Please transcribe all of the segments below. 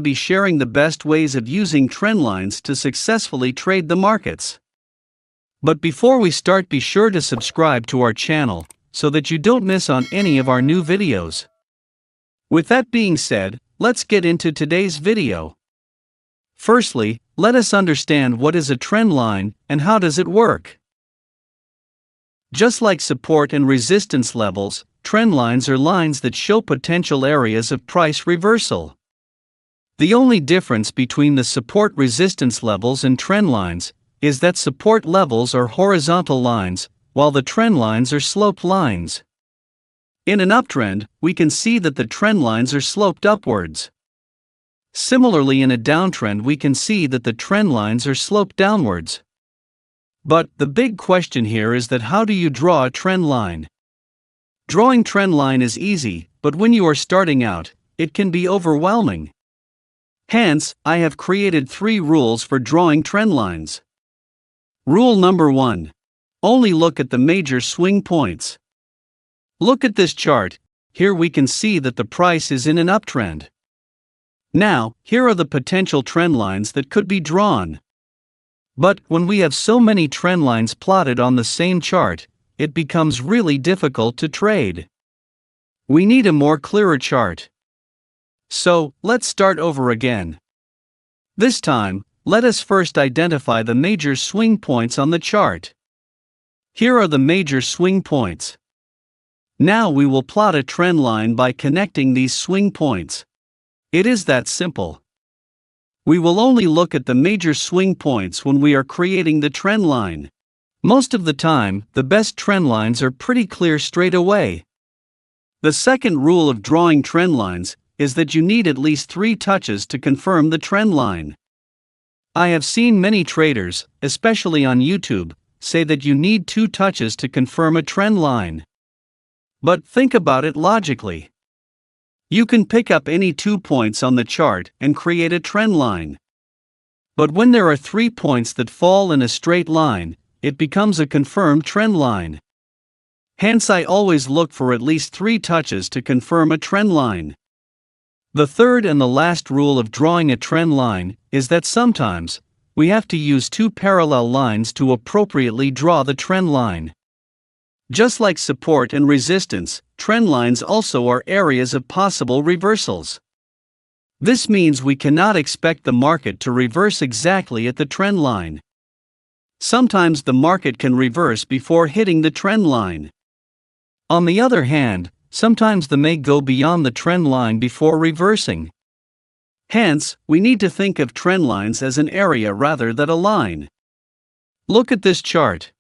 be sharing the best ways of using trend lines to successfully trade the markets. But before we start, be sure to subscribe to our channel so that you don't miss on any of our new videos. With that being said, let's get into today's video. Firstly, let us understand what is a trend line and how does it work. Just like support and resistance levels, trend lines are lines that show potential areas of price reversal. The only difference between the support resistance levels and trend lines is that support levels are horizontal lines, while the trend lines are sloped lines. In an uptrend, we can see that the trend lines are sloped upwards. Similarly, in a downtrend, we can see that the trend lines are sloped downwards. But the big question here is that how do you draw a trend line? Drawing trend line is easy, but when you are starting out, it can be overwhelming. Hence, I have created 3 rules for drawing trend lines. Rule number 1. Only look at the major swing points. Look at this chart. Here we can see that the price is in an uptrend. Now, here are the potential trend lines that could be drawn. But when we have so many trend lines plotted on the same chart, it becomes really difficult to trade. We need a more clearer chart. So, let's start over again. This time, let us first identify the major swing points on the chart. Here are the major swing points. Now we will plot a trend line by connecting these swing points. It is that simple. We will only look at the major swing points when we are creating the trend line. Most of the time, the best trend lines are pretty clear straight away. The second rule of drawing trend lines is that you need at least 3 touches to confirm the trend line. I have seen many traders, especially on YouTube, say that you need 2 touches to confirm a trend line. But think about it logically. You can pick up any 2 points on the chart and create a trend line. But when there are 3 points that fall in a straight line, it becomes a confirmed trend line. Hence, I always look for at least 3 touches to confirm a trend line. The third and the last rule of drawing a trend line is that sometimes we have to use 2 parallel lines to appropriately draw the trend line. Just like support and resistance, trend lines also are areas of possible reversals. This means we cannot expect the market to reverse exactly at the trend line. Sometimes the market can reverse before hitting the trend line. On the other hand, sometimes they may go beyond the trend line before reversing. Hence, we need to think of trend lines as an area rather than a line. Look at this chart.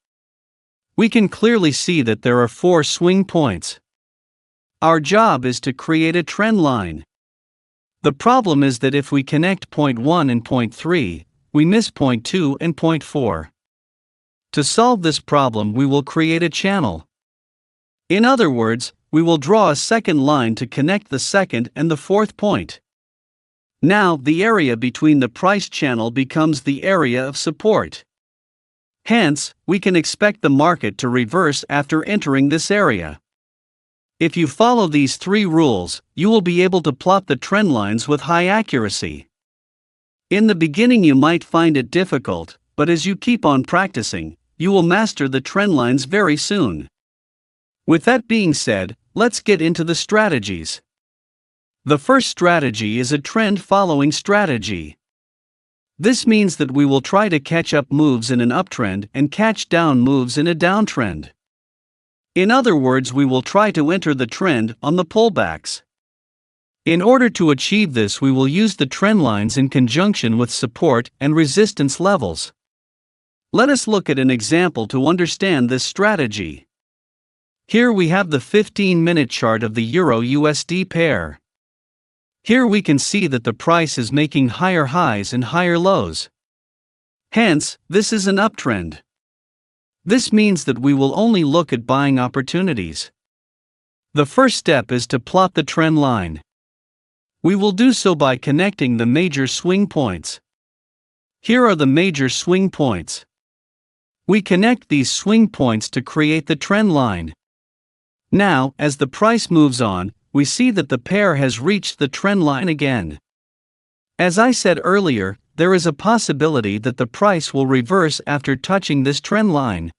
We can clearly see that there are 4 swing points. Our job is to create a trend line. The problem is that if we connect point 1 and point 3, we miss point 2 and point 4. To solve this problem, we will create a channel. In other words, we will draw a second line to connect the second and the 4th point. Now, the area between the price channel becomes the area of support. Hence, we can expect the market to reverse after entering this area. If you follow these 3 rules, you will be able to plot the trend lines with high accuracy. In the beginning you might find it difficult, but as you keep on practicing, you will master the trend lines very soon. With that being said, let's get into the strategies. The first strategy is a trend following strategy. This means that we will try to catch up moves in an uptrend and catch down moves in a downtrend. In other words, we will try to enter the trend on the pullbacks. In order to achieve this, we will use the trend lines in conjunction with support and resistance levels. Let us look at an example to understand this strategy. Here we have the 15-minute chart of the Euro-USD pair. Here we can see that the price is making higher highs and higher lows. Hence, this is an uptrend. This means that we will only look at buying opportunities. The first step is to plot the trend line. We will do so by connecting the major swing points. Here are the major swing points. We connect these swing points to create the trend line. Now, as the price moves on, we see that the pair has reached the trend line again. As I said earlier, there is a possibility that the price will reverse after touching this trend line.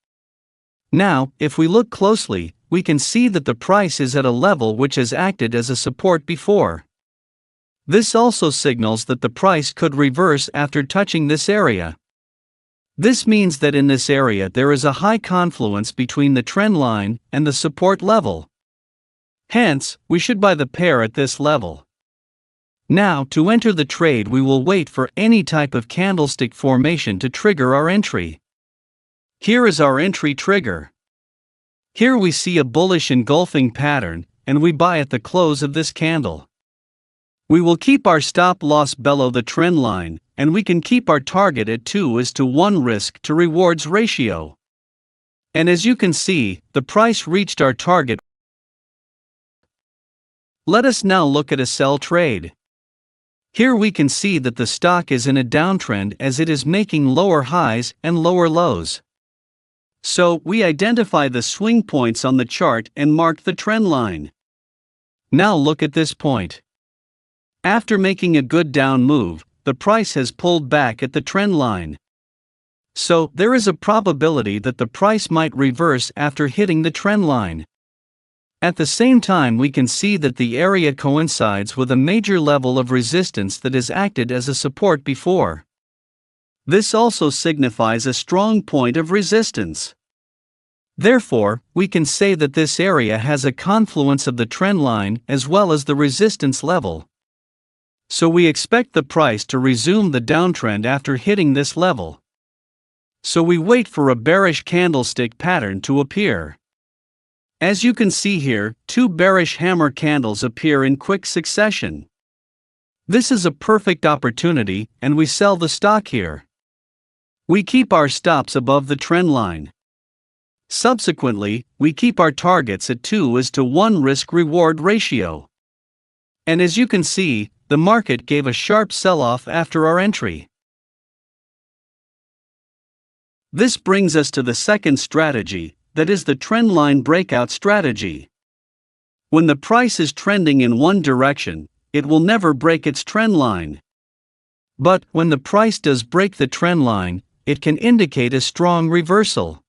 Now, if we look closely, we can see that the price is at a level which has acted as a support before. This also signals that the price could reverse after touching this area. This means that in this area there is a high confluence between the trend line and the support level. Hence, we should buy the pair at this level. Now, to enter the trade, we will wait for any type of candlestick formation to trigger our entry. Here is our entry trigger. Here we see a bullish engulfing pattern, and we buy at the close of this candle. We will keep our stop loss below the trend line, and we can keep our target at 2:1 risk to rewards ratio. And as you can see, the price reached our target. Let us now look at a sell trade. Here we can see that the stock is in a downtrend as it is making lower highs and lower lows. So, we identify the swing points on the chart and mark the trend line. Now look at this point. After making a good down move, the price has pulled back at the trend line. So, there is a probability that the price might reverse after hitting the trend line. At the same time, we can see that the area coincides with a major level of resistance that has acted as a support before. This also signifies a strong point of resistance. Therefore, we can say that this area has a confluence of the trend line as well as the resistance level. So we expect the price to resume the downtrend after hitting this level. So we wait for a bearish candlestick pattern to appear. As you can see here, two bearish hammer candles appear in quick succession. This is a perfect opportunity, and we sell the stock here. We keep our stops above the trend line. Subsequently, we keep our targets at 2:1 risk-reward ratio. And as you can see, the market gave a sharp sell-off after our entry. This brings us to the second strategy, that is the trendline breakout strategy. When the price is trending in one direction, it will never break its trend line. But when the price does break the trend line, it can indicate a strong reversal.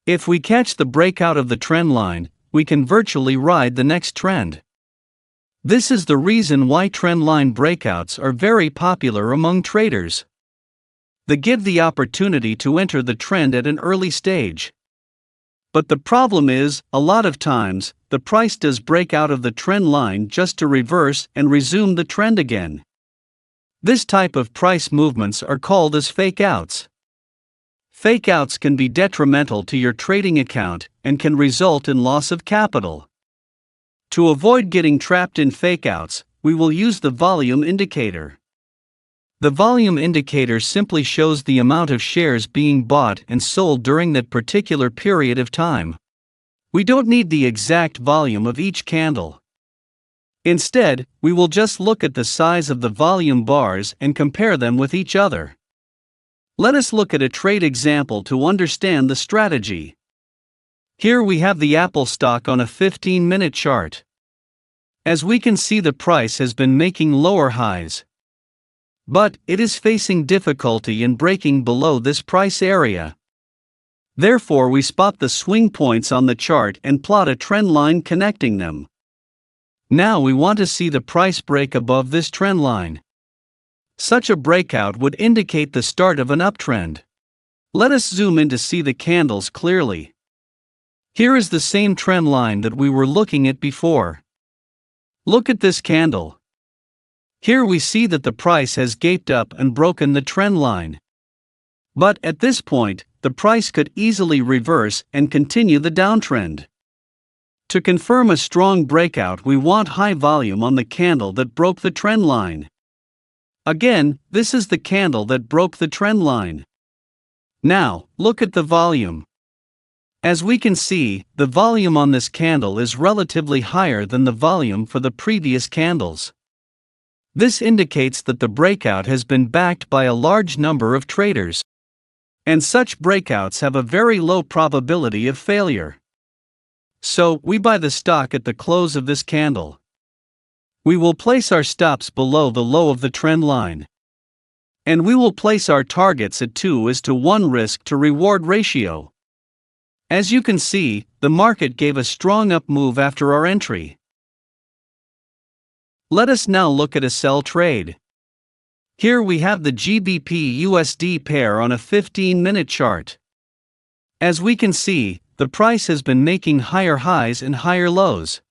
If we catch the breakout of the trend line, we can virtually ride the next trend. This is the reason why trendline breakouts are very popular among traders. They give the opportunity to enter the trend at an early stage. But the problem is, a lot of times, the price does break out of the trend line just to reverse and resume the trend again. This type of price movements are called as fake outs. Fake outs can be detrimental to your trading account and can result in loss of capital. To avoid getting trapped in fake outs, we will use the volume indicator. The volume indicator simply shows the amount of shares being bought and sold during that particular period of time. We don't need the exact volume of each candle. Instead, we will just look at the size of the volume bars and compare them with each other. Let us look at a trade example to understand the strategy. Here we have the Apple stock on a 15-minute chart. As we can see, the price has been making lower highs. But it is facing difficulty in breaking below this price area. Therefore, we spot the swing points on the chart and plot a trend line connecting them. Now we want to see the price break above this trend line. Such a breakout would indicate the start of an uptrend. Let us zoom in to see the candles clearly. Here is the same trend line that we were looking at before. Look at this candle. Here we see that the price has gaped up and broken the trend line. But at this point, the price could easily reverse and continue the downtrend. To confirm a strong breakout, we want high volume on the candle that broke the trend line. Again, this is the candle that broke the trend line. Now, look at the volume. As we can see, the volume on this candle is relatively higher than the volume for the previous candles. This indicates that the breakout has been backed by a large number of traders. And such breakouts have a very low probability of failure. So, we buy the stock at the close of this candle. We will place our stops below the low of the trend line. And we will place our targets at 2:1 risk to reward ratio. As you can see, the market gave a strong up move after our entry. Let us now look at a sell trade. Here we have the GBP/USD pair on a 15-minute chart. As we can see, the price has been making higher highs and higher lows.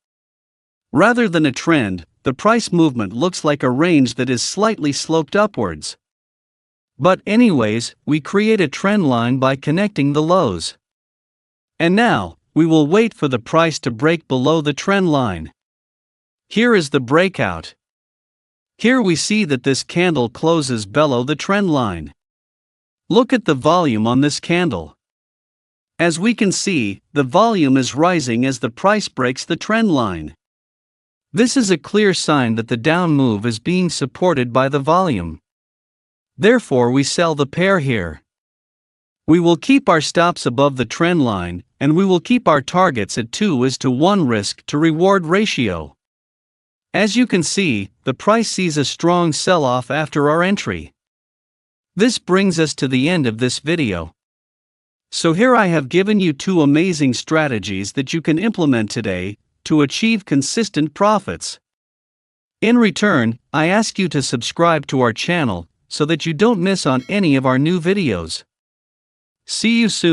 Rather than a trend, the price movement looks like a range that is slightly sloped upwards. But anyways, we create a trend line by connecting the lows. And now, we will wait for the price to break below the trend line. Here is the breakout. Here we see that this candle closes below the trend line. Look at the volume on this candle. As we can see, the volume is rising as the price breaks the trend line. This is a clear sign that the down move is being supported by the volume. Therefore, we sell the pair here. We will keep our stops above the trend line, and we will keep our targets at 2:1 risk to reward ratio. As you can see, the price sees a strong sell-off after our entry. This brings us to the end of this video. So here I have given you 2 amazing strategies that you can implement today to achieve consistent profits. In return, I ask you to subscribe to our channel so that you don't miss on any of our new videos. See you soon.